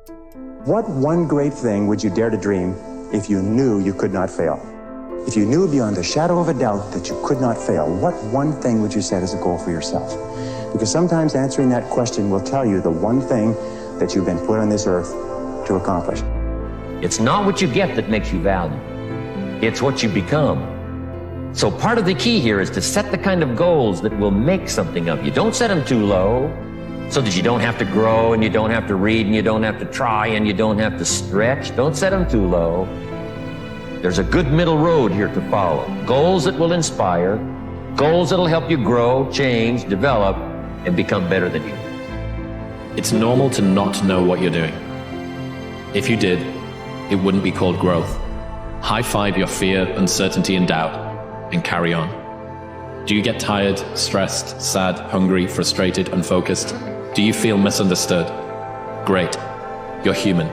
What one great thing would you dare to dream if you knew you could not fail? If you knew beyond a shadow of a doubt that you could not fail, what one thing would you set as a goal for yourself? Because sometimes answering that question will tell you the one thing that you've been put on this earth to accomplish. It's not what you get that makes you valuable. It's what you become. So part of the key here is to set the kind of goals that will make something of you. Don't set them too low so that you don't have to grow and you don't have to read and you don't have to try and you don't have to stretch. Don't set them too low. There's a good middle road here to follow. Goals that will inspire, goals that will help you grow, change, develop, and become better than you. It's normal to not know what you're doing. If you did, it wouldn't be called growth. High-five your fear, uncertainty, and doubt, and carry on. Do you get tired, stressed, sad, hungry, frustrated, unfocused? Do you feel misunderstood? Great. You're human.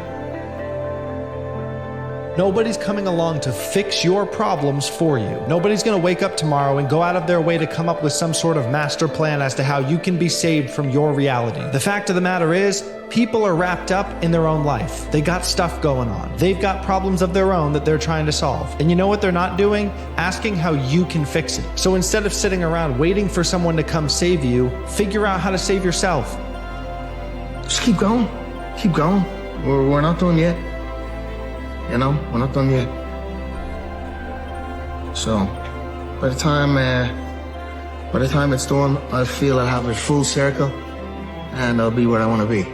Nobody's coming along to fix your problems for you. Nobody's going to wake up tomorrow and go out of their way to come up with some sort of master plan as to how you can be saved from your reality. The fact of the matter is, people are wrapped up in their own life. They got stuff going on. They've got problems of their own that they're trying to solve. And you know what they're not doing? Asking how you can fix it. So instead of sitting around waiting for someone to come save you, figure out how to save yourself. Just keep going. Keep going. We're not done yet. You know, we're not done yet. So, by the time it's done, I feel I have a full circle, and I'll be where I want to be.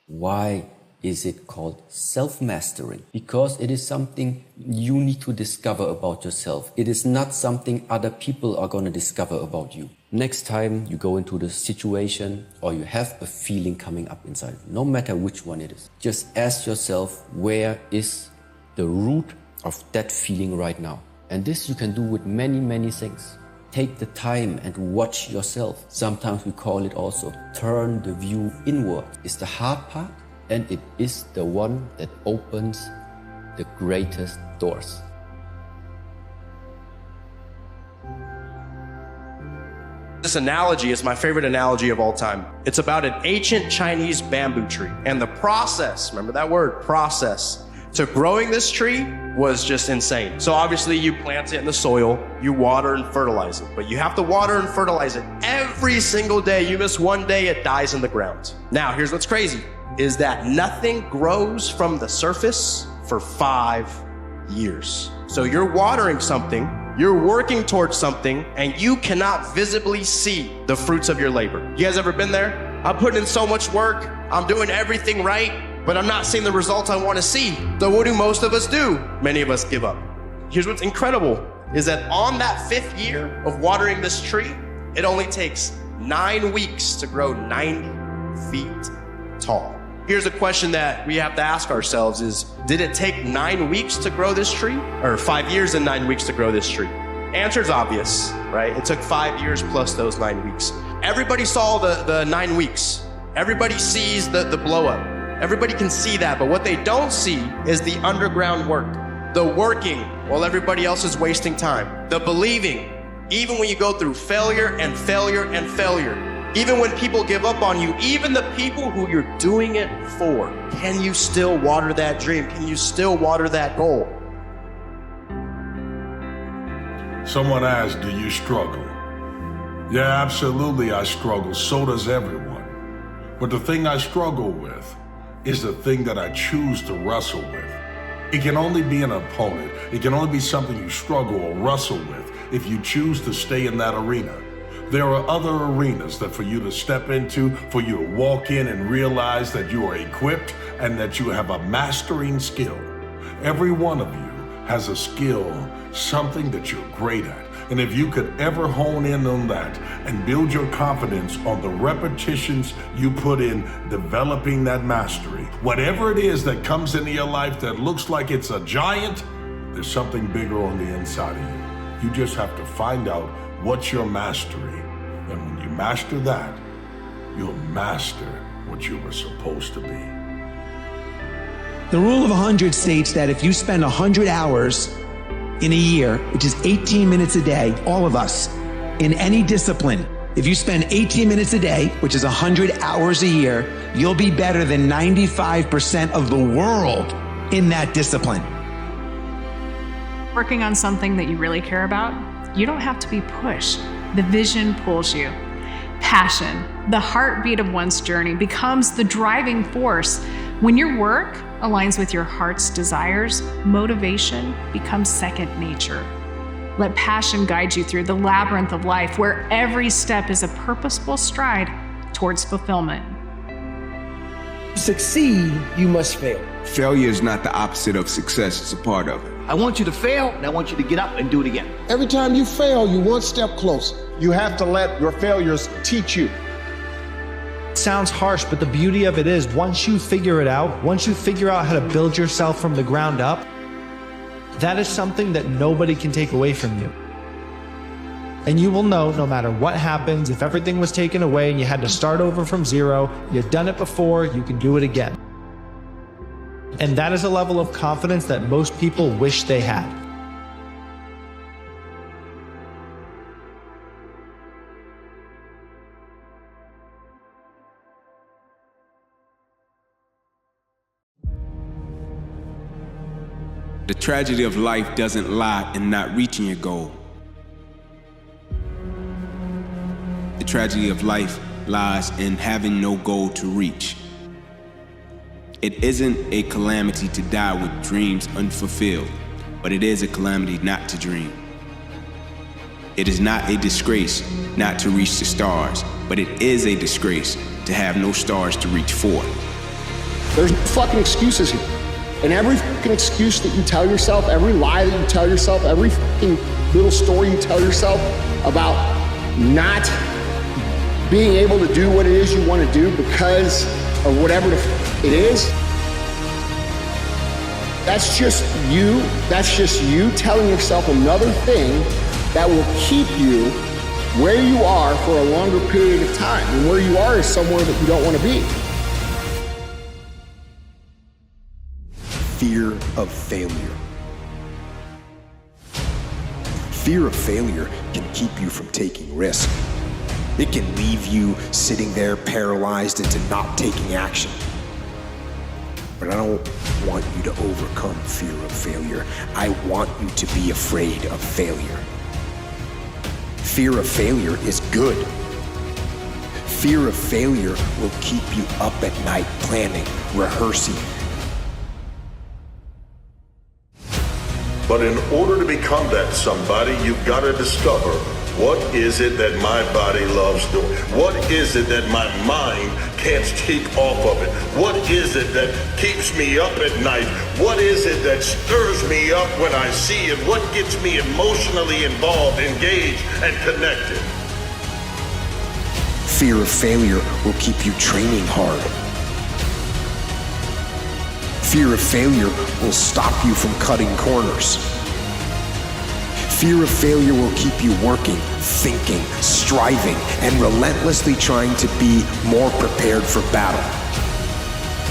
Why is it called self-mastery? Because it is something you need to discover about yourself. It is not something other people are going to discover about you. Next time you go into the situation or you have a feeling coming up inside, no matter which one it is, just ask yourself, where is the root of that feeling right now? And this you can do with many, many things. Take the time and watch yourself. Sometimes we call it also turn the view inward. It's the hard part, and it is the one that opens the greatest doors. This analogy is my favorite analogy of all time. It's about an ancient Chinese bamboo tree. And the process, remember that word, process, to growing this tree was just insane. So obviously you plant it in the soil, you water and fertilize it. But you have to water and fertilize it every single day. You miss one day, it dies in the ground. Now, here's what's crazy, is that nothing grows from the surface for 5 years. So you're watering something, you're working towards something, and you cannot visibly see the fruits of your labor. You guys ever been there? I'm putting in so much work, I'm doing everything right, but I'm not seeing the results I want to see. So what do most of us do? Many of us give up. Here's what's incredible, is that on that 5th year of watering this tree, it only takes 9 weeks to grow 90 feet tall. Here's a question that we have to ask ourselves is, did it take 9 weeks to grow this tree? Or 5 years and 9 weeks to grow this tree? Answer's obvious, right? It took 5 years plus those 9 weeks. Everybody saw the 9 weeks. Everybody sees the blow up. Everybody can see that, but what they don't see is the underground work. The working while everybody else is wasting time. The believing, even when you go through failure and failure and failure. Even when people give up on you, even the people who you're doing it for, can you still water that dream? Can you still water that goal? Someone asked, do you struggle? Yeah, absolutely I struggle. So does everyone. But the thing I struggle with is the thing that I choose to wrestle with. It can only be an opponent. It can only be something you struggle or wrestle with if you choose to stay in that arena. There are other arenas that for you to step into, for you to walk in and realize that you are equipped and that you have a mastering skill. Every one of you has a skill, something that you're great at. And if you could ever hone in on that and build your confidence on the repetitions you put in developing that mastery, whatever it is that comes into your life that looks like it's a giant, there's something bigger on the inside of you. You just have to find out what's your mastery. And when you master that, you'll master what you were supposed to be. The rule of 100 states that if you spend 100 hours in a year, which is 18 minutes a day, all of us, in any discipline, if you spend 18 minutes a day, which is 100 hours a year, you'll be better than 95% of the world in that discipline. Working on something that you really care about, you don't have to be pushed. The vision pulls you. Passion, the heartbeat of one's journey, becomes the driving force. When your work aligns with your heart's desires, motivation becomes second nature. Let passion guide you through the labyrinth of life, where every step is a purposeful stride towards fulfillment. To succeed, you must fail. Failure is not the opposite of success, it's a part of it. I want you to fail, and I want you to get up and do it again. Every time you fail, you're one step closer. You have to let your failures teach you. It sounds harsh, but the beauty of it is once you figure it out, once you figure out how to build yourself from the ground up, that is something that nobody can take away from you. And you will know, no matter what happens, if everything was taken away and you had to start over from zero, you've done it before, you can do it again. And that is a level of confidence that most people wish they had. The tragedy of life doesn't lie in not reaching your goal. The tragedy of life lies in having no goal to reach. It isn't a calamity to die with dreams unfulfilled, but it is a calamity not to dream. It is not a disgrace not to reach the stars, but it is a disgrace to have no stars to reach for. There's fucking excuses here. And every fucking excuse that you tell yourself, every lie that you tell yourself, every fucking little story you tell yourself about not being able to do what it is you want to do because of whatever the it is, that's just you telling yourself another thing that will keep you where you are for a longer period of time. And where you are is somewhere that you don't want to be. Fear of failure. Fear of failure can keep you from taking risk. It can leave you sitting there paralyzed into not taking action. But I don't want you to overcome fear of failure. I want you to be afraid of failure. Fear of failure is good. Fear of failure will keep you up at night planning, rehearsing. But in order to become that somebody, you've got to discover, what is it that my body loves doing? What is it that my mind can't keep off of it? What is it that keeps me up at night? What is it that stirs me up when I see it? What gets me emotionally involved, engaged, and connected? Fear of failure will keep you training hard. Fear of failure will stop you from cutting corners. Fear of failure will keep you working, thinking, striving, and relentlessly trying to be more prepared for battle.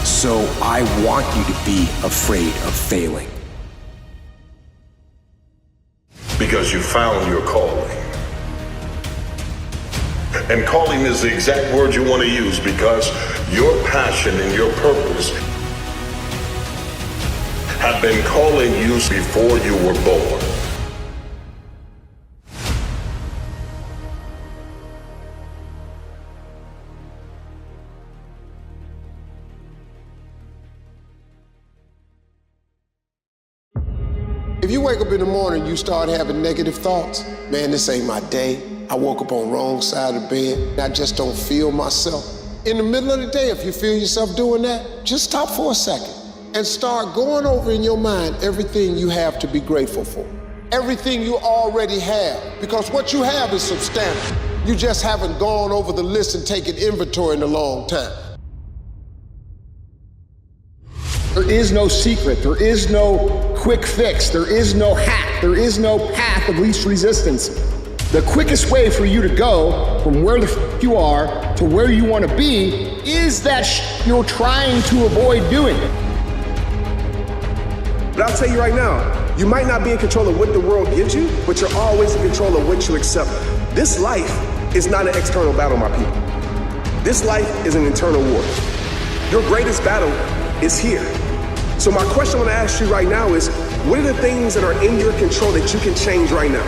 So I want you to be afraid of failing. Because you found your calling. And calling is the exact word you want to use, because your passion and your purpose have been calling you before you were born. If you wake up in the morning, you start having negative thoughts. Man, this ain't my day. I woke up on the wrong side of the bed. I just don't feel myself. In the middle of the day, if you feel yourself doing that, just stop for a second and start going over in your mind everything you have to be grateful for. Everything you already have, because what you have is substantial. You just haven't gone over the list and taken inventory in a long time. There is no secret, there is no quick fix, there is no hack, there is no path of least resistance. The quickest way for you to go from where the f you are to where you want to be is that you're trying to avoid doing. But I'll tell you right now, You might not be in control of what the world gives you, but you're always in control of what you accept. This life is not an external battle, my people. This life is an internal war. Your greatest battle is here. So my question I want to ask you right now is, what are the things that are in your control that you can change right now?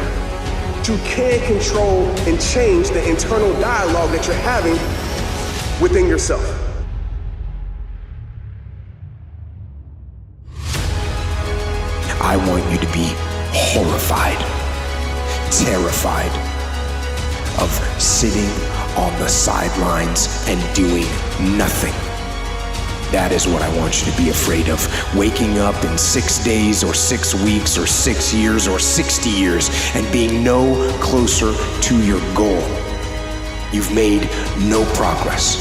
You can control and change the internal dialogue that you're having within yourself. I want you to be horrified, terrified of sitting on the sidelines and doing nothing. That is what I want you to be afraid of. Waking up in 6 days or 6 weeks or 6 years or 60 years and being no closer to your goal. You've made no progress.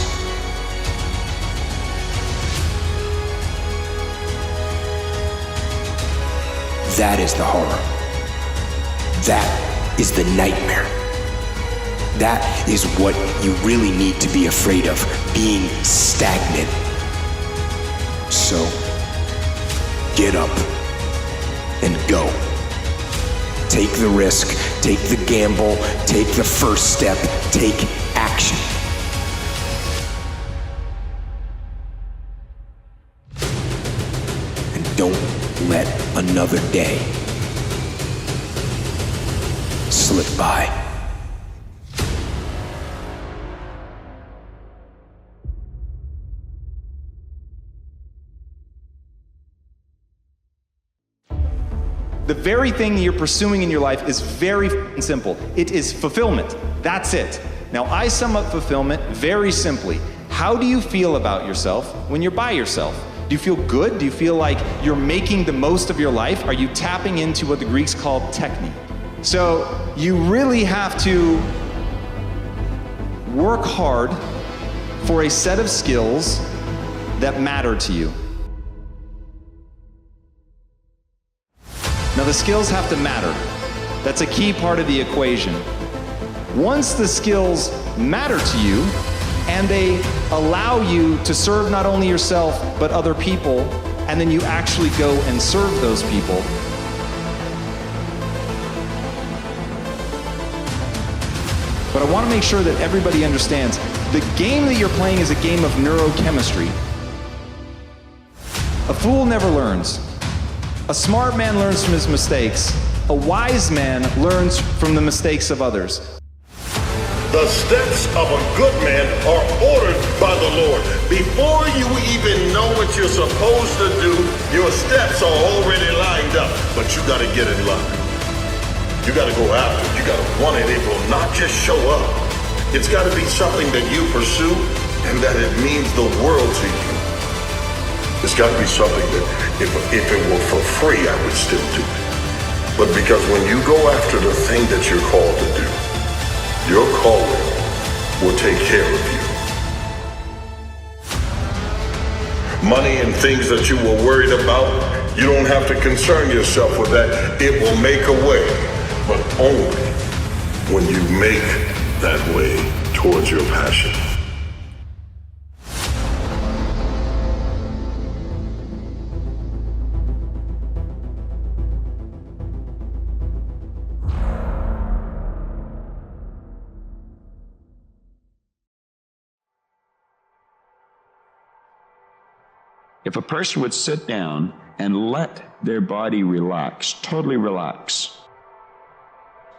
That is the horror. That is the nightmare. That is what you really need to be afraid of, being stagnant. So, get up and go. Take the risk, take the gamble, take the first step, take action. And don't let another day slip by. The very thing you're pursuing in your life is very simple. It is fulfillment. That's it. Now, I sum up fulfillment very simply. How do you feel about yourself when you're by yourself? Do you feel good? Do you feel like you're making the most of your life? Are you tapping into what the Greeks called techne? So you really have to work hard for a set of skills that matter to you. Now, the skills have to matter. That's a key part of the equation. Once the skills matter to you and they allow you to serve not only yourself but other people, and then you actually go and serve those people, but I want to make sure that everybody understands the game that you're playing is a game of neurochemistry. A fool never learns. A smart man learns from his mistakes. A wise man learns from the mistakes of others. The steps of a good man are ordered by the Lord. Before you even know what you're supposed to do, your steps are already lined up. But you gotta get in line. You gotta go after it. You gotta want it. It will not just show up. It's gotta be something that you pursue and that it means the world to you. It's got to be something that if it were for free, I would still do it. But because when you go after the thing that you're called to do, your calling will take care of you. Money and things that you were worried about, you don't have to concern yourself with that. It will make a way, but only when you make that way towards your passion. If a person would sit down and let their body relax, totally relax,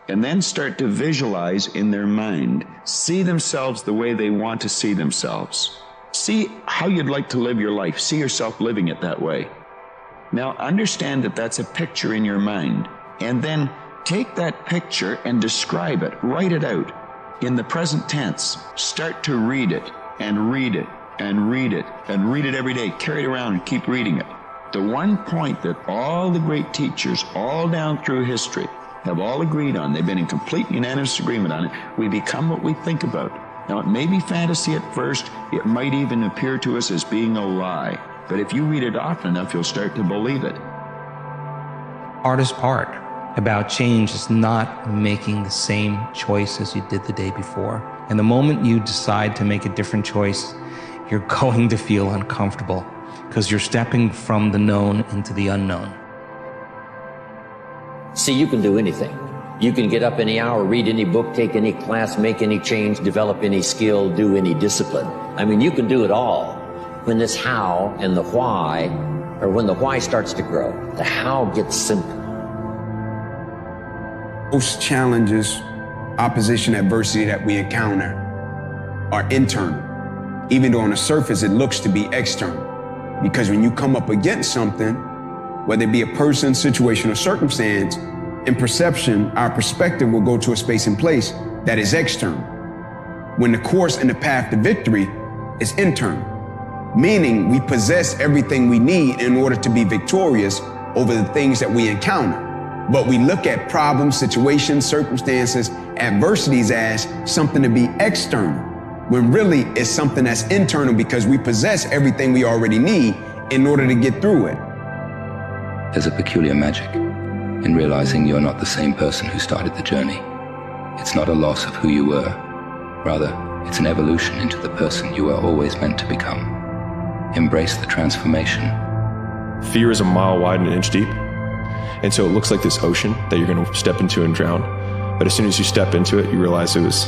and then start to visualize in their mind, see themselves the way they want to see themselves, see how you'd like to live your life, see yourself living it that way. Now understand that that's a picture in your mind, and then take that picture and describe it, write it out in the present tense. Start to read it and read it and read it and read it every day. Carry it around and keep reading it. The one point that all the great teachers all down through history have all agreed on, they've been in complete unanimous agreement on it, we become what we think about. Now it may be fantasy at first, it might even appear to us as being a lie, but if you read it often enough, you'll start to believe it. Hardest part about change is not making the same choice as you did the day before. And the moment you decide to make a different choice, you're going to feel uncomfortable because you're stepping from the known into the unknown. See, you can do anything. You can get up any hour, read any book, take any class, make any change, develop any skill, do any discipline. I mean, you can do it all. When this how and the why, or when the why starts to grow, the how gets simple. Most challenges, opposition, adversity that we encounter are internal, even though on the surface it looks to be external. Because when you come up against something, whether it be a person, situation, or circumstance, in perception, our perspective will go to a space and place that is external, when the course and the path to victory is internal, meaning we possess everything we need in order to be victorious over the things that we encounter. But we look at problems, situations, circumstances, adversities as something to be external, when really it's something that's internal because we possess everything we already need in order to get through it. There's a peculiar magic in realizing you're not the same person who started the journey. It's not a loss of who you were. Rather, it's an evolution into the person you were always meant to become. Embrace the transformation. Fear is a mile wide and an inch deep. And so it looks like this ocean that you're going to step into and drown. But as soon as you step into it, you realize it was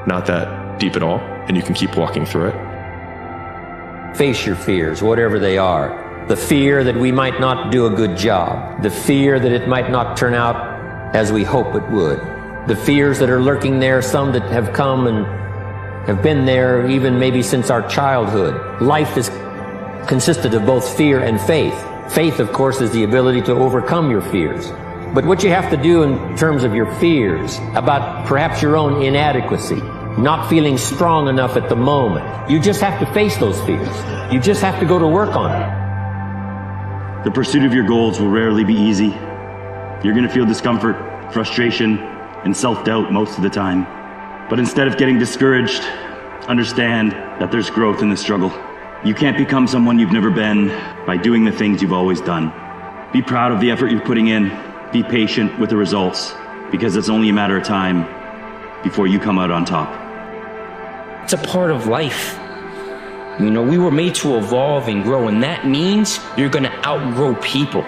not that deep at all, and you can keep walking through it. Face your fears, whatever they are. The fear that we might not do a good job. The fear that it might not turn out as we hope it would. The fears that are lurking there, some that have come and have been there even maybe since our childhood. Life is consisted of both fear and faith. Faith, of course, is the ability to overcome your fears. But what you have to do in terms of your fears about perhaps your own inadequacy, not feeling strong enough at the moment, you just have to face those fears. You just have to go to work on it. The pursuit of your goals will rarely be easy. You're going to feel discomfort, frustration, and self-doubt most of the time. But instead of getting discouraged, understand that there's growth in the struggle. You can't become someone you've never been by doing the things you've always done. Be proud of the effort you're putting in. Be patient with the results, because it's only a matter of time before you come out on top. It's a part of life. You know, we were made to evolve and grow, and that means you're gonna outgrow people.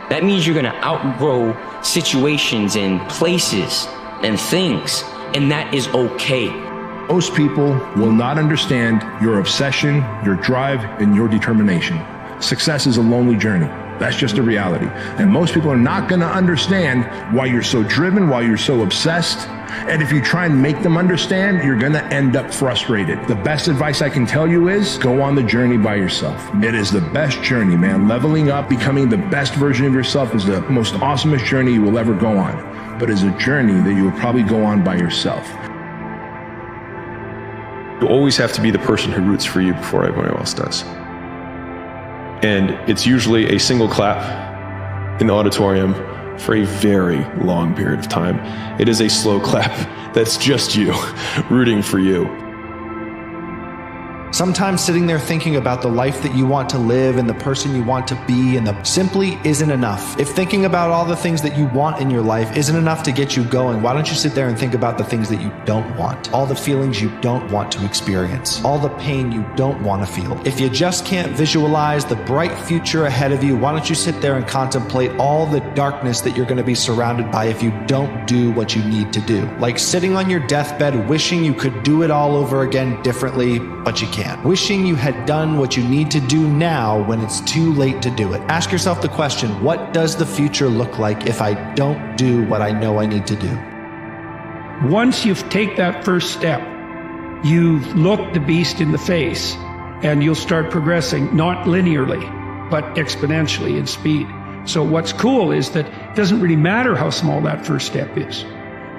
That means you're gonna outgrow situations and places and things, and that is okay. Most people will not understand your obsession, your drive, and your determination. Success is a lonely journey. That's just a reality. And most people are not going to understand why you're so driven, why you're so obsessed. And if you try and make them understand, you're going to end up frustrated. The best advice I can tell you is go on the journey by yourself. It is the best journey, man. Leveling up, becoming the best version of yourself is the most awesomest journey you will ever go on. But it's a journey that you will probably go on by yourself. You always have to be the person who roots for you before everyone else does. And it's usually a single clap in the auditorium for a very long period of time. It is a slow clap that's just you rooting for you. Sometimes sitting there thinking about the life that you want to live and the person you want to be and the simply isn't enough. If thinking about all the things that you want in your life isn't enough to get you going, why don't you sit there and think about the things that you don't want? All the feelings you don't want to experience. All the pain you don't want to feel. If you just can't visualize the bright future ahead of you, why don't you sit there and contemplate all the darkness that you're going to be surrounded by if you don't do what you need to do? Like sitting on your deathbed wishing you could do it all over again differently, but you can't. Wishing you had done what you need to do now when it's too late to do it. Ask yourself the question, what does the future look like if I don't do what I know I need to do? Once you take that first step, you've looked the beast in the face and you'll start progressing, not linearly, but exponentially in speed. So what's cool is that it doesn't really matter how small that first step is,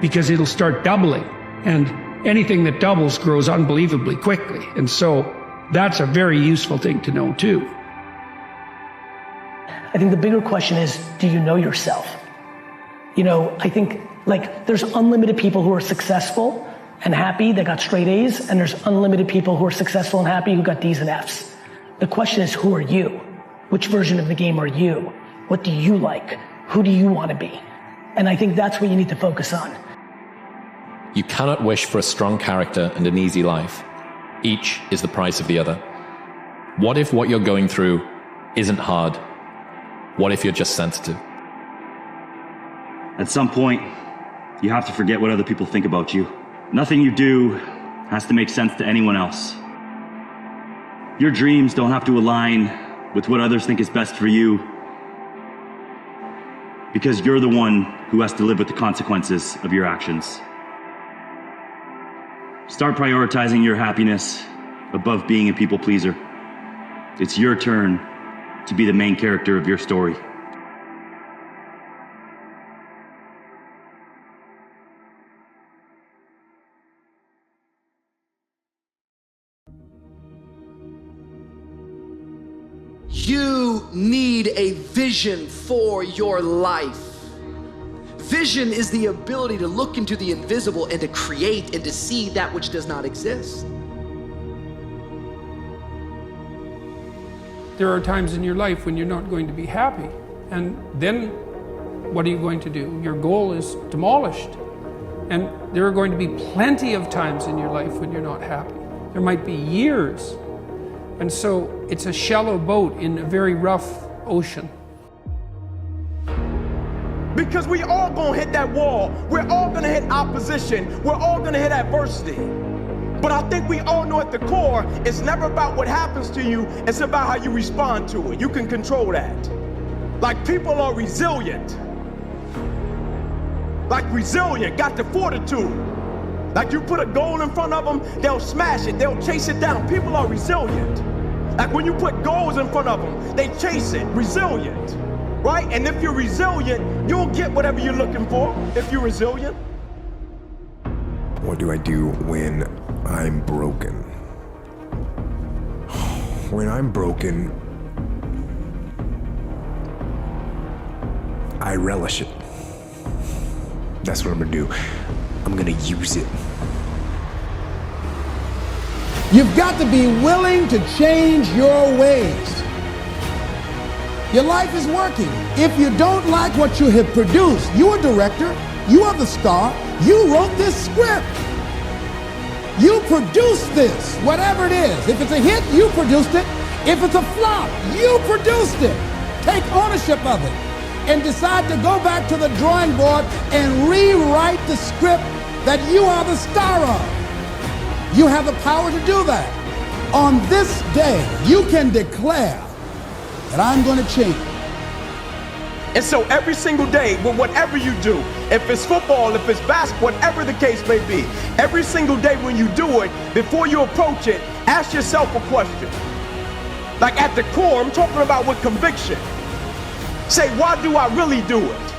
because it'll start doubling, and anything that doubles grows unbelievably quickly. And so that's a very useful thing to know too. I think the bigger question is, do you know yourself? You know, I think like there's unlimited people who are successful and happy that got straight A's, and there's unlimited people who are successful and happy who got D's and F's. The question is, who are you? Which version of the game are you? What do you like? Who do you want to be? And I think that's what you need to focus on. You cannot wish for a strong character and an easy life. Each is the price of the other. What if what you're going through isn't hard? What if you're just sensitive? At some point, you have to forget what other people think about you. Nothing you do has to make sense to anyone else. Your dreams don't have to align with what others think is best for you, because you're the one who has to live with the consequences of your actions. Start prioritizing your happiness above being a people pleaser. It's your turn to be the main character of your story. You need a vision for your life. Vision is the ability to look into the invisible and to create and to see that which does not exist. There are times in your life when you're not going to be happy. And then what are you going to do? Your goal is demolished. And there are going to be plenty of times in your life when you're not happy. There might be years. And so it's a shallow boat in a very rough ocean. Because we all gonna hit that wall. We're all gonna hit opposition. We're all gonna hit adversity. But I think we all know at the core, it's never about what happens to you, it's about how you respond to it. You can control that. Like, people are resilient. Like, resilient, got the fortitude. Like, you put a goal in front of them, they'll smash it, they'll chase it down. People are resilient. Like, when you put goals in front of them, they chase it, resilient, right? And if you're resilient, you'll get whatever you're looking for, if you're resilient. What do I do when I'm broken? When I'm broken, I relish it. That's what I'm gonna do. I'm gonna use it. You've got to be willing to change your ways. Your life is working. If you don't like what you have produced, you're a director, you are the star, you wrote this script. You produced this, whatever it is. If it's a hit, you produced it. If it's a flop, you produced it. Take ownership of it and decide to go back to the drawing board and rewrite the script that you are the star of. You have the power to do that. On this day, you can declare that I'm going to change. And so every single day, with whatever you do, if it's football, if it's basketball, whatever the case may be, every single day when you do it, before you approach it, ask yourself a question. Like, at the core, I'm talking about with conviction. Say, why do I really do it?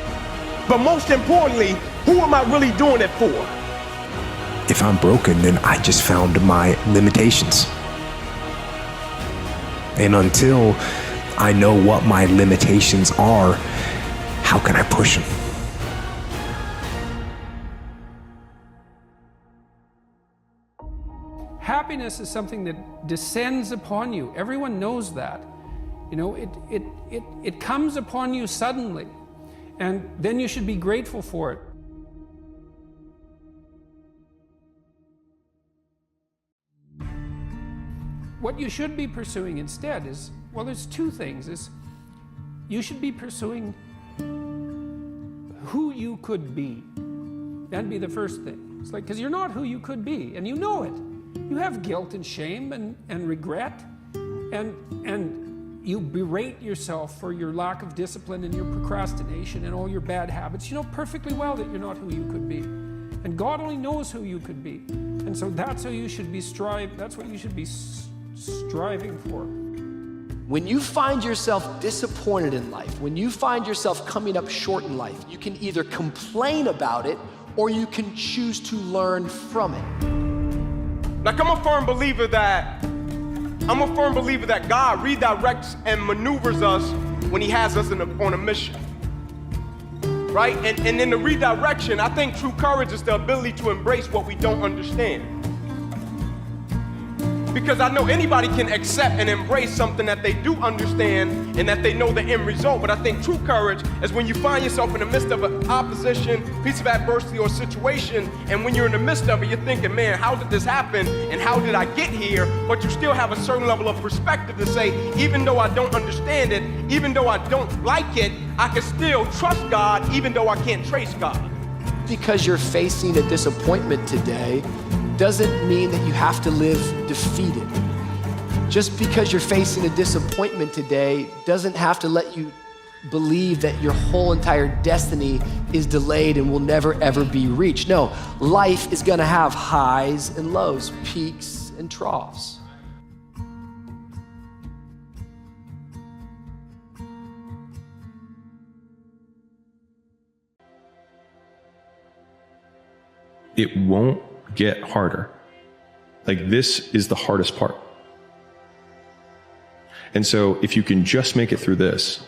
But most importantly, who am I really doing it for? If I'm broken, then I just found my limitations. And until I know what my limitations are, how can I push them? Happiness is something that descends upon you. Everyone knows that. You know, it comes upon you suddenly, and then you should be grateful for it. What you should be pursuing instead is, well, there's two things. You should be pursuing who you could be. That'd be the first thing. It's like, because you're not who you could be, and you know it. You have guilt and shame and regret, and you berate yourself for your lack of discipline and your procrastination and all your bad habits. You know perfectly well that you're not who you could be. And God only knows who you could be. And so that's how you should be that's what you should be striving for. When you find yourself disappointed in life, when you find yourself coming up short in life, you can either complain about it or you can choose to learn from it. Like, I'm a firm believer that God redirects and maneuvers us when he has us on a mission. Right? And in the redirection, I think true courage is the ability to embrace what we don't understand. Because I know anybody can accept and embrace something that they do understand and that they know the end result. But I think true courage is when you find yourself in the midst of an opposition, piece of adversity or situation, and when you're in the midst of it, you're thinking, man, how did this happen and how did I get here? But you still have a certain level of perspective to say, even though I don't understand it, even though I don't like it, I can still trust God even though I can't trace God. Because you're facing a disappointment today doesn't mean that you have to live defeated. Just because you're facing a disappointment today doesn't have to let you believe that your whole entire destiny is delayed and will never ever be reached. No, life is gonna have highs and lows, peaks and troughs. It won't get harder. Like, this is the hardest part. And so if you can just make it through this,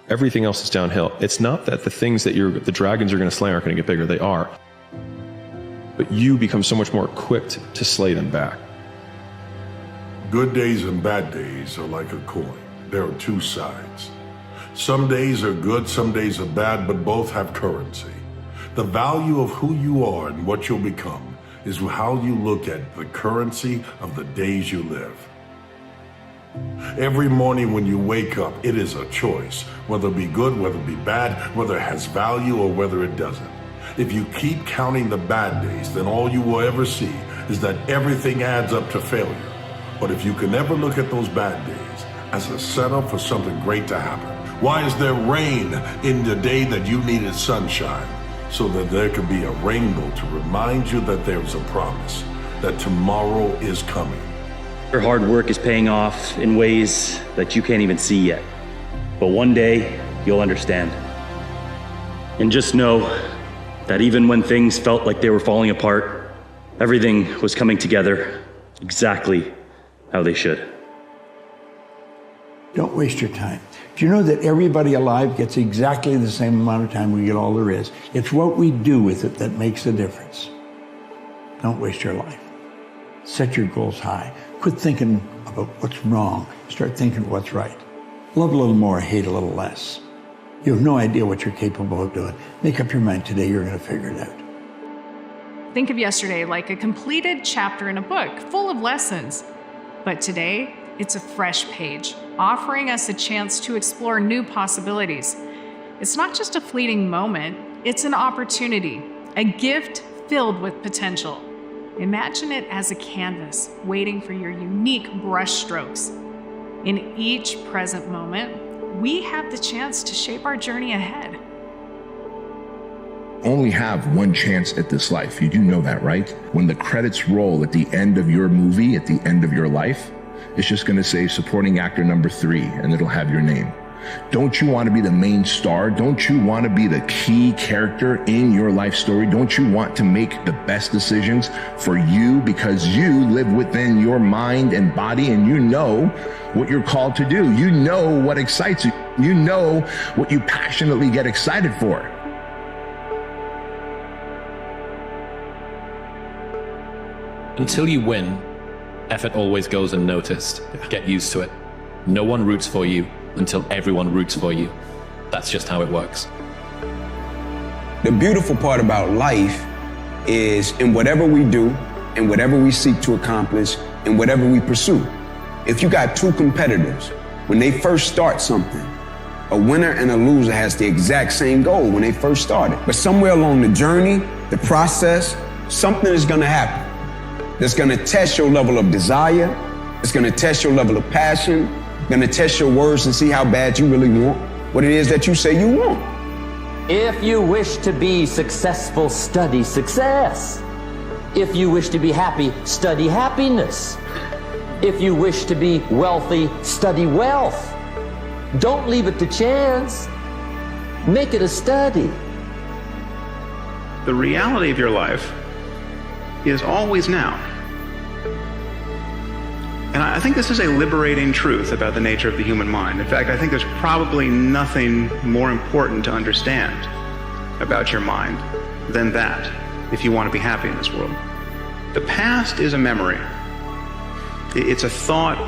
everything else is downhill. It's not that the things that the dragons are going to slay aren't going to get bigger. They are. But you become so much more equipped to slay them back. Good days and bad days are like a coin. There are two sides. Some days are good, some days are bad, but both have currency. The value of who you are and what you'll become is how you look at the currency of the days you live. Every morning when you wake up, it is a choice, whether it be good, whether it be bad, whether it has value or whether it doesn't. If you keep counting the bad days, then all you will ever see is that everything adds up to failure. But if you can never look at those bad days as a setup for something great to happen, why is there rain in the day that you needed sunshine? So that there could be a rainbow to remind you that there's a promise, that tomorrow is coming. Your hard work is paying off in ways that you can't even see yet. But one day, you'll understand. And just know that even when things felt like they were falling apart, everything was coming together exactly how they should. Don't waste your time. Do you know that everybody alive gets exactly the same amount of time we get all there is? It's what we do with it that makes the difference. Don't waste your life. Set your goals high. Quit thinking about what's wrong. Start thinking what's right. Love a little more, hate a little less. You have no idea what you're capable of doing. Make up your mind today, you're going to figure it out. Think of yesterday like a completed chapter in a book full of lessons. But today, it's a fresh page, offering us a chance to explore new possibilities. It's not just a fleeting moment, it's an opportunity, a gift filled with potential. Imagine it as a canvas waiting for your unique brush strokes. In each present moment, we have the chance to shape our journey ahead. Only have one chance at this life. You do know that, right? When the credits roll at the end of your movie, at the end of your life, it's just going to say supporting actor number 3, and it'll have your name. Don't you want to be the main star? Don't you want to be the key character in your life story? Don't you want to make the best decisions for you because you live within your mind and body and you know what you're called to do? You know what excites you. You know what you passionately get excited for. Until you win, effort always goes unnoticed. Get used to it. No one roots for you until everyone roots for you. That's just how it works. The beautiful part about life is in whatever we do, in whatever we seek to accomplish, in whatever we pursue. If you got two competitors, when they first start something, a winner and a loser has the exact same goal when they first started. But somewhere along the journey, the process, something is gonna happen that's gonna test your level of desire, it's gonna test your level of passion, gonna test your words and see how bad you really want what it is that you say you want. If you wish to be successful, study success. If you wish to be happy, study happiness. If you wish to be wealthy, study wealth. Don't leave it to chance. Make it a study. The reality of your life is always now. And I think this is a liberating truth about the nature of the human mind. In fact, I think there's probably nothing more important to understand about your mind than that, if you want to be happy in this world. The past is a memory. It's a thought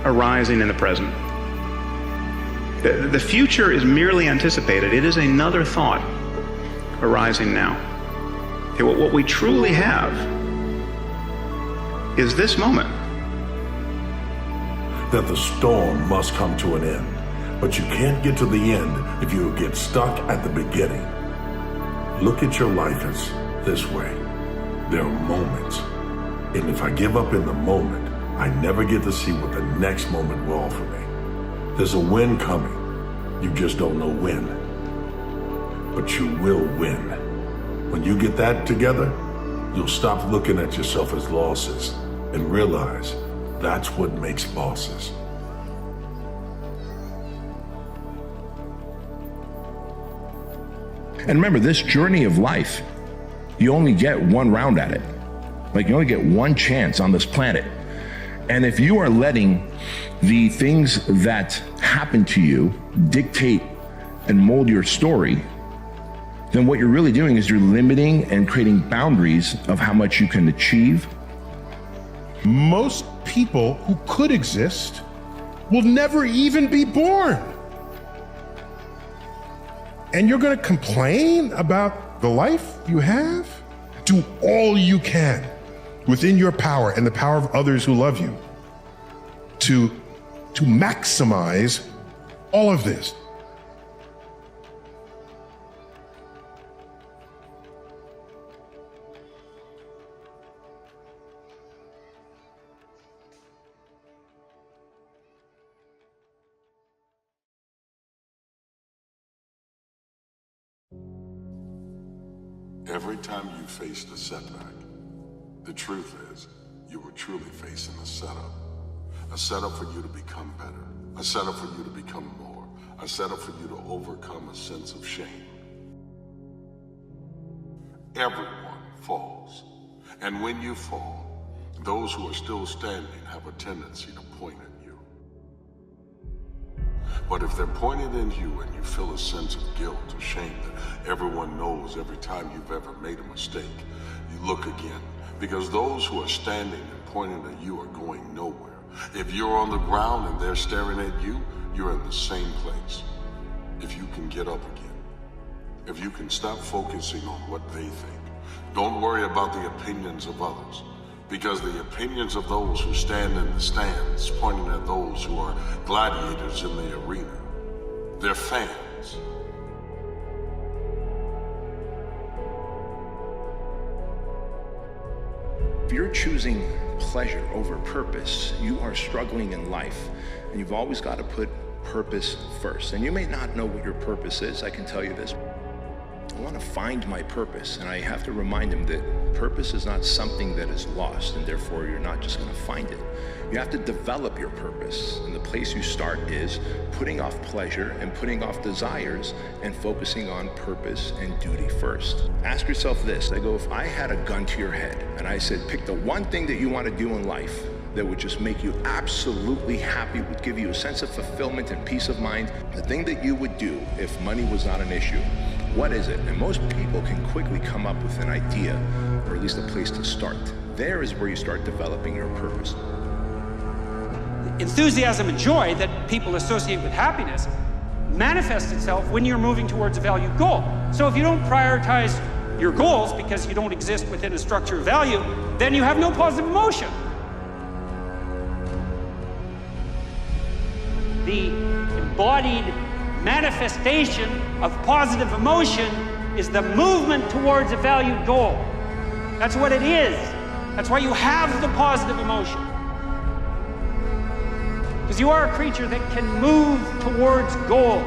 arising in the present. The future is merely anticipated. It is another thought arising now. Okay, what we truly have is this moment. That the storm must come to an end, but you can't get to the end if you get stuck at the beginning. Look at your life as this way. There are moments, and if I give up in the moment, I never get to see what the next moment will offer me. There's a win coming. You just don't know when. But you will win. When you get that together, you'll stop looking at yourself as losses and realize that's what makes bosses. And remember, this journey of life, you only get one round at it. Like, you only get one chance on this planet. And if you are letting the things that happen to you dictate and mold your story, then what you're really doing is you're limiting and creating boundaries of how much you can achieve. Most people who could exist will never even be born. And you're going to complain about the life you have? Do all you can within your power and the power of others who love you to maximize all of this. Every time you faced a setback, the truth is you were truly facing a setup. A setup for you to become better. A setup for you to become more. A setup for you to overcome a sense of shame. Everyone falls. And when you fall, those who are still standing have a tendency to point at you. But if they're pointed at you and you feel a sense of guilt or shame that everyone knows every time you've ever made a mistake, you look again. Because those who are standing and pointing at you are going nowhere. If you're on the ground and they're staring at you, you're in the same place. If you can get up again. If you can stop focusing on what they think. Don't worry about the opinions of others. Because the opinions of those who stand in the stands pointing at those who are gladiators in the arena. They're fans. If you're choosing pleasure over purpose, you are struggling in life, and you've always got to put purpose first. And you may not know what your purpose is. I can tell you this. I want to find my purpose, and I have to remind them that purpose is not something that is lost, and therefore you're not just going to find it. You have to develop your purpose, and the place you start is putting off pleasure and putting off desires and focusing on purpose and duty first. Ask yourself this. I go, if I had a gun to your head and I said, pick the one thing that you want to do in life that would just make you absolutely happy, would give you a sense of fulfillment and peace of mind, the thing that you would do if money was not an issue, what is it? And most people can quickly come up with an idea, or at least a place to start. There is where you start developing your purpose. Enthusiasm and joy that people associate with happiness manifests itself when you're moving towards a valued goal. So if you don't prioritize your goals because you don't exist within a structure of value, then you have no positive emotion. The embodied manifestation of positive emotion is the movement towards a valued goal. That's what it is. That's why you have the positive emotion. Because you are a creature that can move towards goal.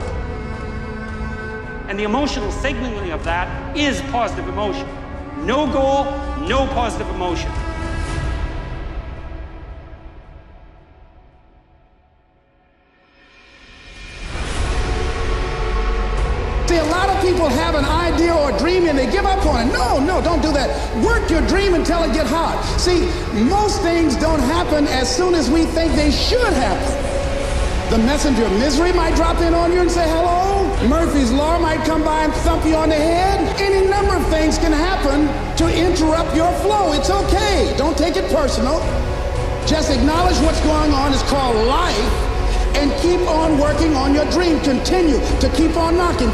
And the emotional signaling of that is positive emotion. No goal, no positive emotion. See, a lot of people have an idea or a dream and they give up on it. No, don't do that. Work your dream until it gets hard. See, most things don't happen as soon as we think they should happen. The messenger of misery might drop in on you and say hello. Murphy's Law might come by and thump you on the head. Any number of things can happen to interrupt your flow. It's okay. Don't take it personal. Just acknowledge what's going on. It's called life. And keep on working on your dream. Continue to keep on knocking,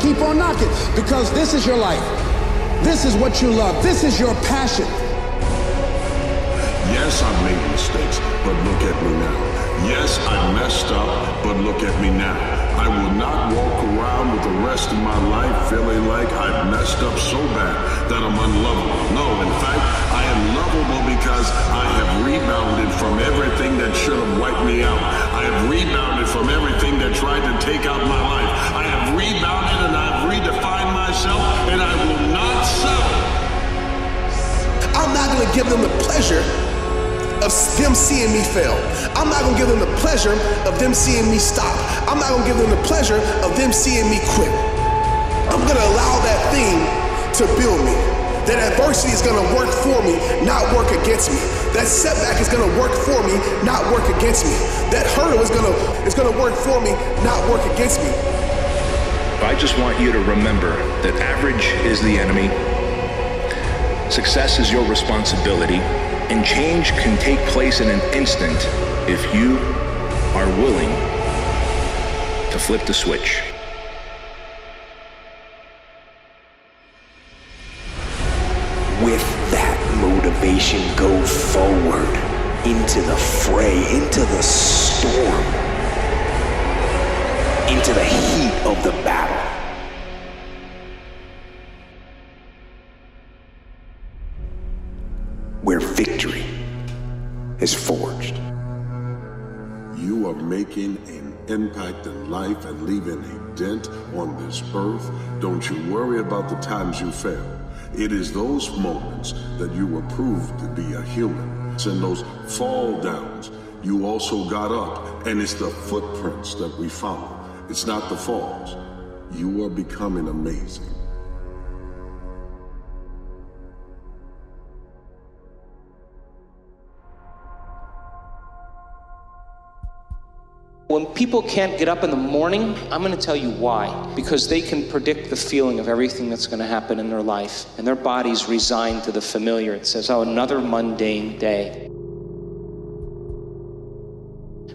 because this is your life. This is what you love. This is your passion. Yes, I've made mistakes, but look at me now. Yes, I messed up, but look at me now. I will not walk around with the rest of my life feeling like I've messed up so bad that I'm unlovable. No, in fact, I am lovable because I have rebounded from everything that should have wiped me out. I have rebounded from everything that tried to take out my life. I have rebounded and I've redefined myself, and I will not settle. I'm not going to give them the pleasure of them seeing me fail. I'm not gonna give them the pleasure of them seeing me stop. I'm not gonna give them the pleasure of them seeing me quit. I'm gonna allow that thing to build me. That adversity is gonna work for me, not work against me. That setback is gonna work for me, not work against me. That hurdle is gonna work for me, not work against me. I just want you to remember that average is the enemy, success is your responsibility, and change can take place in an instant if you are willing to flip the switch. With that motivation, go forward into the fray, into the storm, into the heat of the battle. Where victory is forged. You are making an impact in life and leaving a dent on this earth. Don't you worry about the times you fail. It is those moments that you were proved to be a human. It's in those fall downs you also got up, and it's the footprints that we follow. It's not the falls. You are becoming amazing. When people can't get up in the morning, I'm going to tell you why. Because they can predict the feeling of everything that's going to happen in their life. And their body's resigned to the familiar. It says, oh, another mundane day.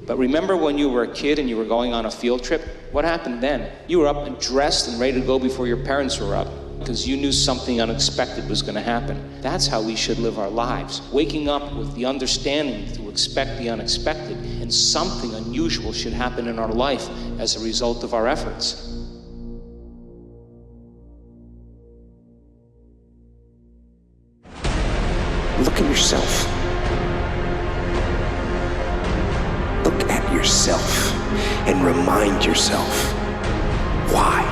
But remember when you were a kid and you were going on a field trip? What happened then? You were up and dressed and ready to go before your parents were up, because you knew something unexpected was going to happen. That's how we should live our lives. Waking up with the understanding to expect the unexpected, and something unusual should happen in our life as a result of our efforts. Look at yourself. Look at yourself and remind yourself why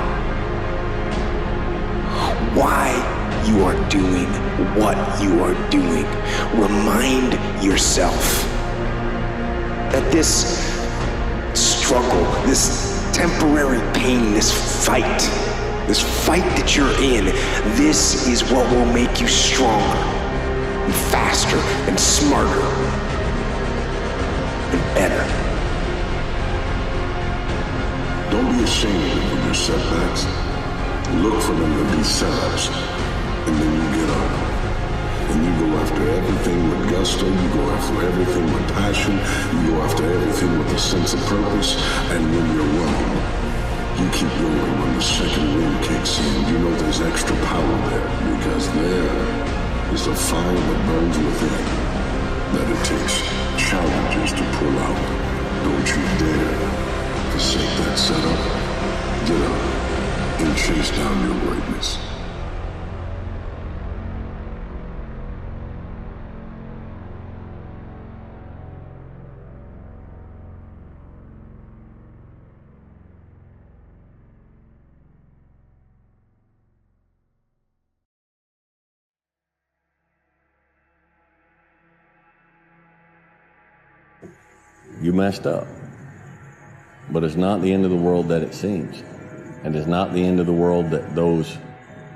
you are doing what you are doing. Remind yourself that this struggle, this temporary pain, this fight that you're in, this is what will make you stronger and faster and smarter and better. Don't be ashamed of your setbacks. Look for them to be setups, and then you get up. And you go after everything with gusto, you go after everything with passion, you go after everything with a sense of purpose, and when you're running, you keep going when the second wind kicks in. You know there's extra power there, because there is a fire that burns within, that it takes challenges to pull out. Don't you dare forsake that setup. Get up and chase down your greatness. You messed up. But it's not the end of the world that it seems. And it's not the end of the world that those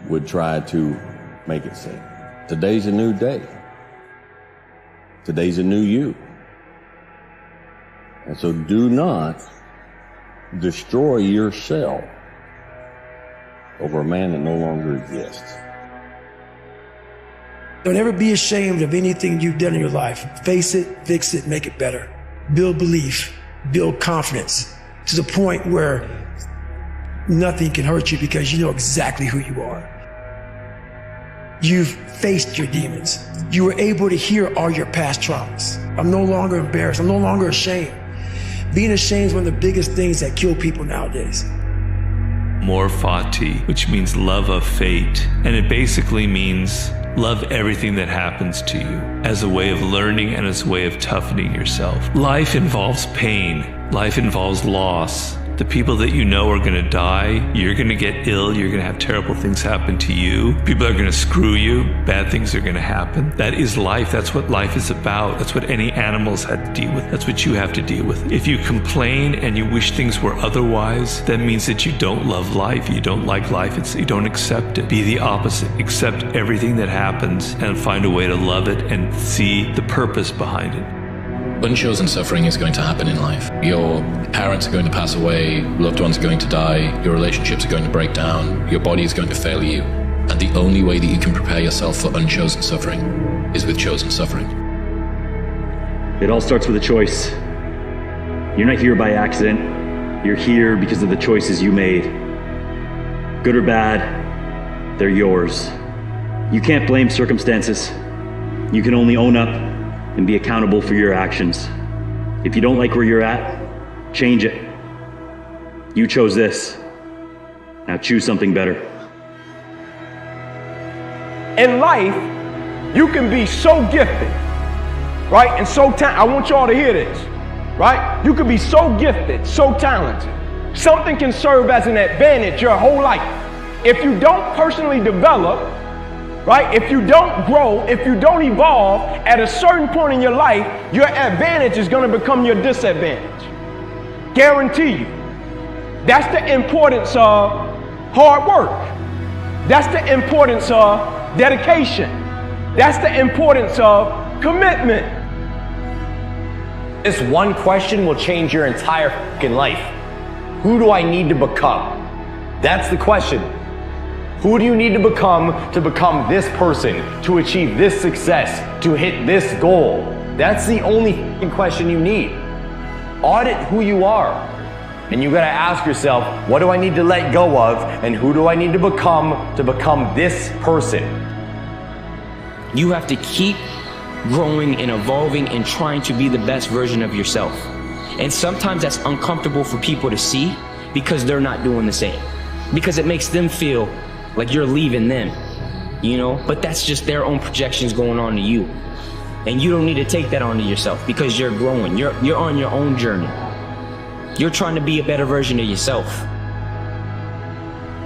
would try to make it seem. Today's a new day. Today's a new you. And so do not destroy yourself over a man that no longer exists. Don't ever be ashamed of anything you've done in your life. Face it, fix it, make it better. Build belief, build confidence to the point where nothing can hurt you because you know exactly who you are. You've faced your demons. You were able to hear all your past traumas. I'm no longer embarrassed. I'm no longer ashamed. Being ashamed is one of the biggest things that kill people nowadays. More fati, which means love of fate. And it basically means love everything that happens to you as a way of learning and as a way of toughening yourself. Life involves pain. Life involves loss. The people that you know are going to die. You're going to get ill. You're going to have terrible things happen to you. People are going to screw you. Bad things are going to happen. That is life. That's what life is about. That's what any animals had to deal with. That's what you have to deal with. If you complain and you wish things were otherwise, that means that you don't love life. You don't like life. You don't accept it. Be the opposite. Accept everything that happens and find a way to love it and see the purpose behind it. Unchosen suffering is going to happen in life. Your parents are going to pass away, loved ones are going to die, your relationships are going to break down, your body is going to fail you. And the only way that you can prepare yourself for unchosen suffering is with chosen suffering. It all starts with a choice. You're not here by accident. You're here because of the choices you made. Good or bad, they're yours. You can't blame circumstances. You can only own up and be accountable for your actions. If you don't like where you're at, change it. You chose this. Now choose something better. In life, you can be so gifted, right? And so I want y'all to hear this, right? You can be so gifted, so talented. Something can serve as an advantage your whole life. If you don't personally develop, right? If you don't grow, if you don't evolve, at a certain point in your life, your advantage is going to become your disadvantage. Guarantee you. That's the importance of hard work. That's the importance of dedication. That's the importance of commitment. This one question will change your entire fucking life. Who do I need to become? That's the question. Who do you need to become this person, to achieve this success, to hit this goal? That's the only question you need. Audit who you are. And you gotta ask yourself, what do I need to let go of, and who do I need to become this person? You have to keep growing and evolving and trying to be the best version of yourself. And sometimes that's uncomfortable for people to see because they're not doing the same. Because it makes them feel like you're leaving them, you know? But that's just their own projections going on to you. And you don't need to take that onto yourself because you're growing. You're on your own journey. You're trying to be a better version of yourself.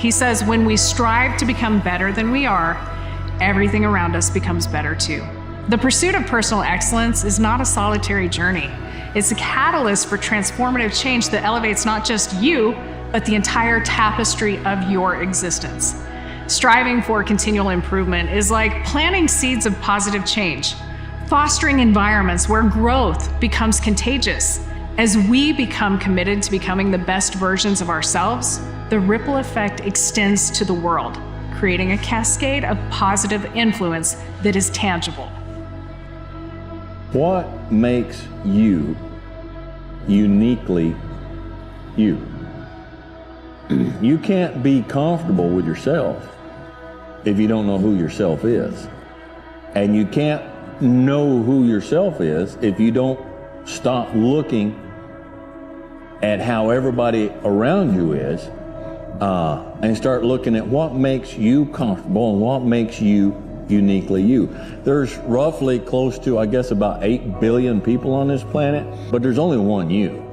He says when we strive to become better than we are, everything around us becomes better too. The pursuit of personal excellence is not a solitary journey. It's a catalyst for transformative change that elevates not just you, but the entire tapestry of your existence. Striving for continual improvement is like planting seeds of positive change, fostering environments where growth becomes contagious. As we become committed to becoming the best versions of ourselves, the ripple effect extends to the world, creating a cascade of positive influence that is tangible. What makes you uniquely you? You can't be comfortable with yourself if you don't know who yourself is. And you can't know who yourself is if you don't stop looking at how everybody around you is and start looking at what makes you comfortable and what makes you uniquely you. There's roughly close to, I guess, about 8 billion people on this planet, but there's only one you.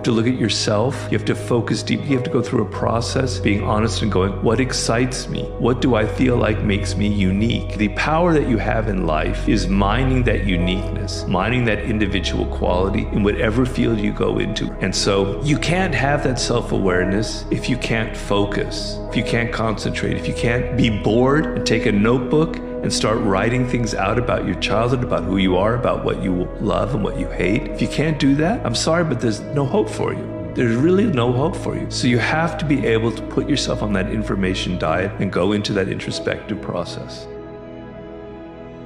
To look at yourself, you have to focus deep. You have to go through a process, being honest and going, what excites me? What do I feel like makes me unique? The power that you have in life is mining that uniqueness, mining that individual quality in whatever field you go into. And so you can't have that self-awareness if you can't focus, if you can't concentrate, if you can't be bored and take a notebook and start writing things out about your childhood, about who you are, about what you love and what you hate. If you can't do that, I'm sorry, but there's no hope for you. there's really no hope for you. So you have to be able to put yourself on that information diet and go into that introspective process.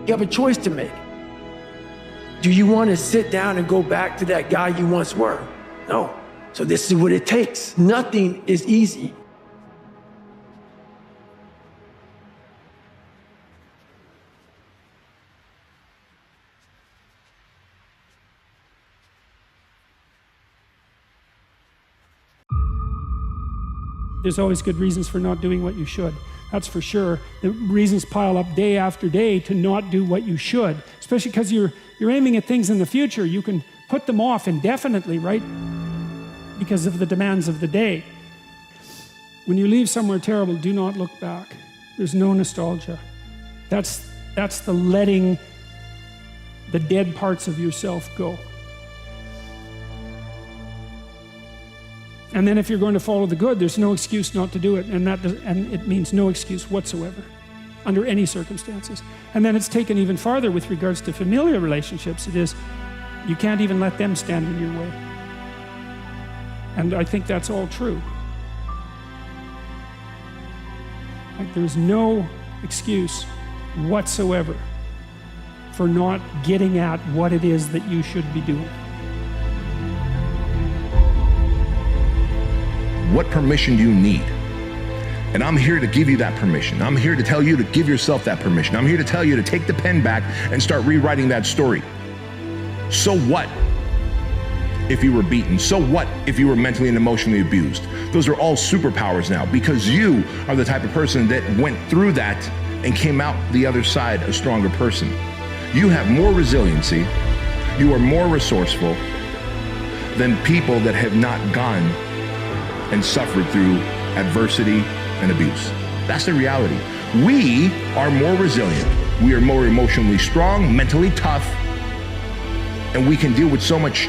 You have a choice to make. Do you want to sit down and go back to that guy you once were? No. So this is what it takes. Nothing is easy. There's always good reasons for not doing what you should. That's for sure. The reasons pile up day after day to not do what you should, especially because you're aiming at things in the future. You can put them off indefinitely, right? Because of the demands of the day. When you leave somewhere terrible, do not look back. There's no nostalgia. That's the letting the dead parts of yourself go. And then if you're going to follow the good, there's no excuse not to do it, and it means no excuse whatsoever, under any circumstances. And then it's taken even farther with regards to familial relationships. It is, you can't even let them stand in your way. And I think that's all true. Like, there's no excuse whatsoever for not getting at what it is that you should be doing. What permission do you need? And I'm here to give you that permission. I'm here to tell you to give yourself that permission. I'm here to tell you to take the pen back and start rewriting that story. So what if you were beaten? So what if you were mentally and emotionally abused? Those are all superpowers now, because you are the type of person that went through that and came out the other side a stronger person. You have more resiliency, you are more resourceful than people that have not gone and suffered through adversity and abuse. That's the reality. We are more resilient. We are more emotionally strong, mentally tough, and we can deal with so much,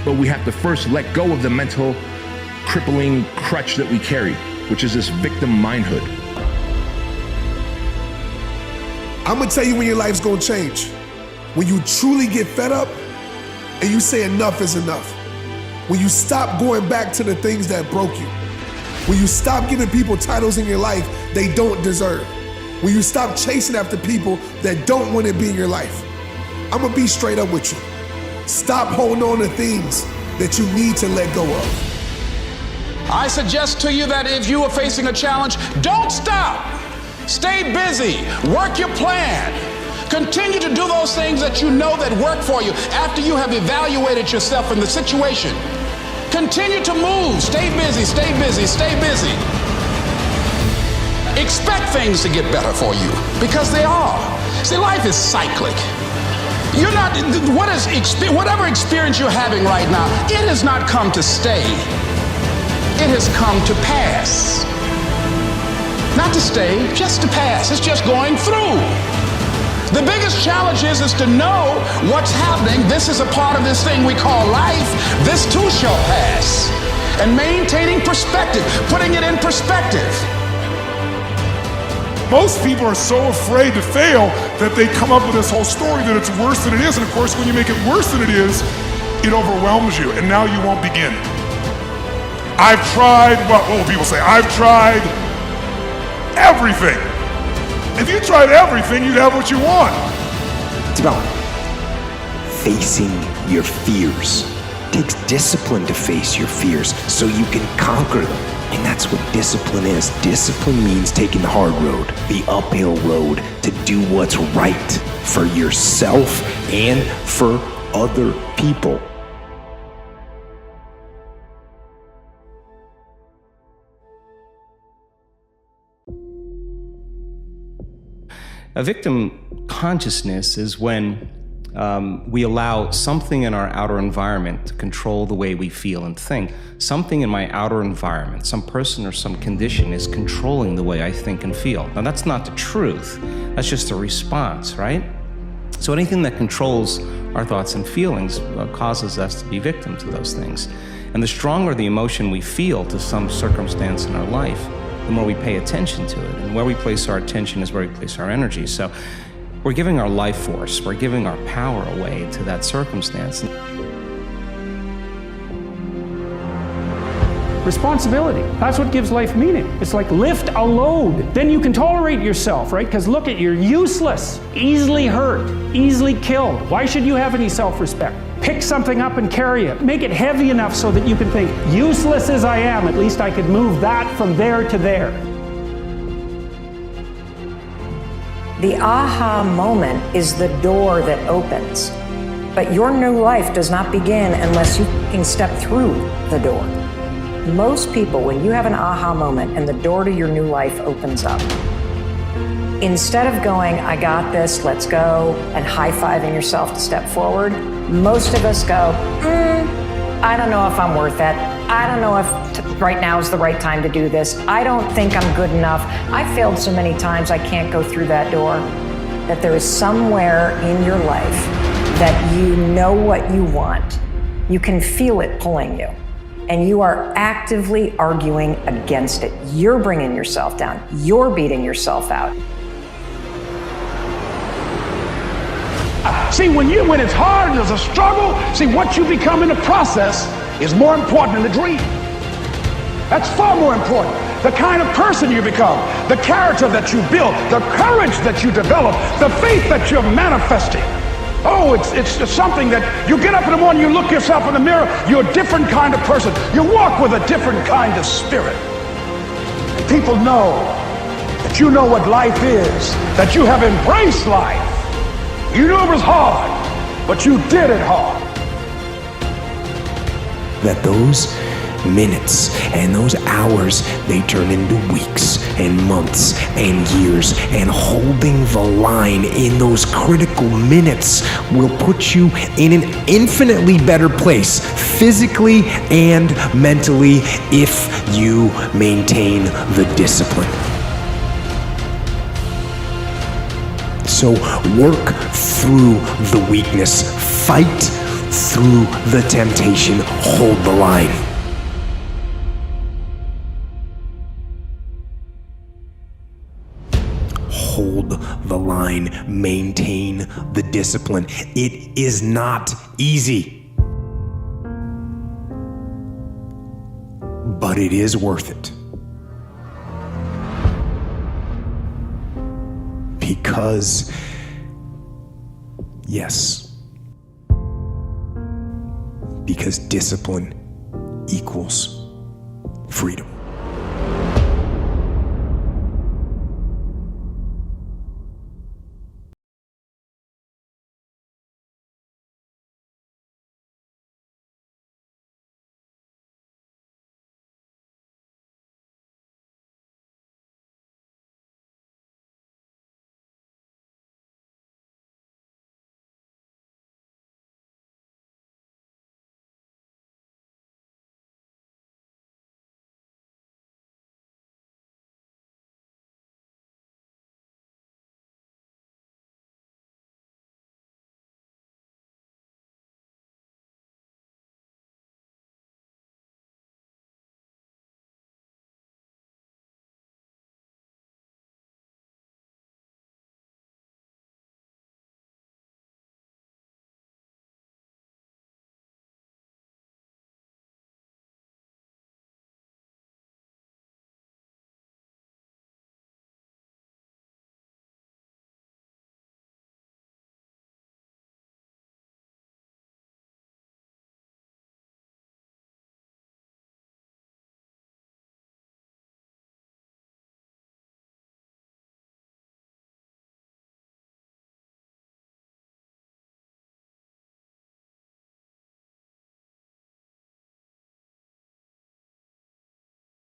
but we have to first let go of the mental crippling crutch that we carry, which is this victim mindhood. I'm gonna tell you when your life's gonna change. When you truly get fed up and you say enough is enough. When you stop going back to the things that broke you. When you stop giving people titles in your life they don't deserve. When you stop chasing after people that don't want to be in your life. I'm gonna be straight up with you. Stop holding on to things that you need to let go of. I suggest to you that if you are facing a challenge, don't stop. Stay busy, work your plan. Continue to do those things that you know that work for you after you have evaluated yourself in the situation. Continue to move, stay busy, stay busy, stay busy. Expect things to get better for you, because they are. See, life is cyclic. You're not, whatever experience you're having right now, it has not come to stay. It has come to pass. Not to stay, just to pass. It's just going through. The biggest challenge is to know what's happening. This is a part of this thing we call life. This too shall pass. And maintaining perspective, putting it in perspective. Most people are so afraid to fail that they come up with this whole story that it's worse than it is. And of course, when you make it worse than it is, it overwhelms you, and now you won't begin. I've tried, what will people say? I've tried everything. If you tried everything, you'd have what you want. It's about facing your fears. It takes discipline to face your fears so you can conquer them. And that's what discipline is. Discipline means taking the hard road, the uphill road, to do what's right for yourself and for other people. A victim consciousness is when we allow something in our outer environment to control the way we feel and think. Something in my outer environment, some person or some condition, is controlling the way I think and feel. Now, that's not the truth. That's just a response, right? So anything that controls our thoughts and feelings causes us to be victim to those things. And the stronger the emotion we feel to some circumstance in our life, the more we pay attention to it. And where we place our attention is where we place our energy. So we're giving our life force, we're giving our power away to that circumstance. responsibility. That's what gives life meaning. It's like lift a load. Then you can tolerate yourself, right? Because look at, you're useless, easily hurt, easily killed. Why should you have any self-respect? Pick something up and carry it. Make it heavy enough so that you can think, useless as I am, at least I could move that from there to there. The aha moment is the door that opens. But your new life does not begin unless you can step through the door. Most people, when you have an aha moment and the door to your new life opens up, instead of going, I got this, let's go, and high-fiving yourself to step forward, most of us go, I don't know if I'm worth it. I don't know if right now is the right time to do this. I don't think I'm good enough. I failed so many times I can't go through that door. That there is somewhere in your life that you know what you want. You can feel it pulling you. And you are actively arguing against it. You're bringing yourself down. You're beating yourself out. See, when it's hard and there's a struggle, see, what you become in the process is more important than the dream. That's far more important. The kind of person you become, the character that you build, the courage that you develop, the faith that you're manifesting. Oh, it's something that you get up in the morning, you look yourself in the mirror, you're a different kind of person. You walk with a different kind of spirit. People know that you know what life is, that you have embraced life. You knew it was hard, but you did it hard. That those minutes and those hours, they turn into weeks and months and years, and holding the line in those critical minutes will put you in an infinitely better place, physically and mentally, if you maintain the discipline. So work through the weakness, fight through the temptation, hold the line. Hold the line, maintain the discipline. It is not easy, but it is worth it. Because, yes, because discipline equals freedom.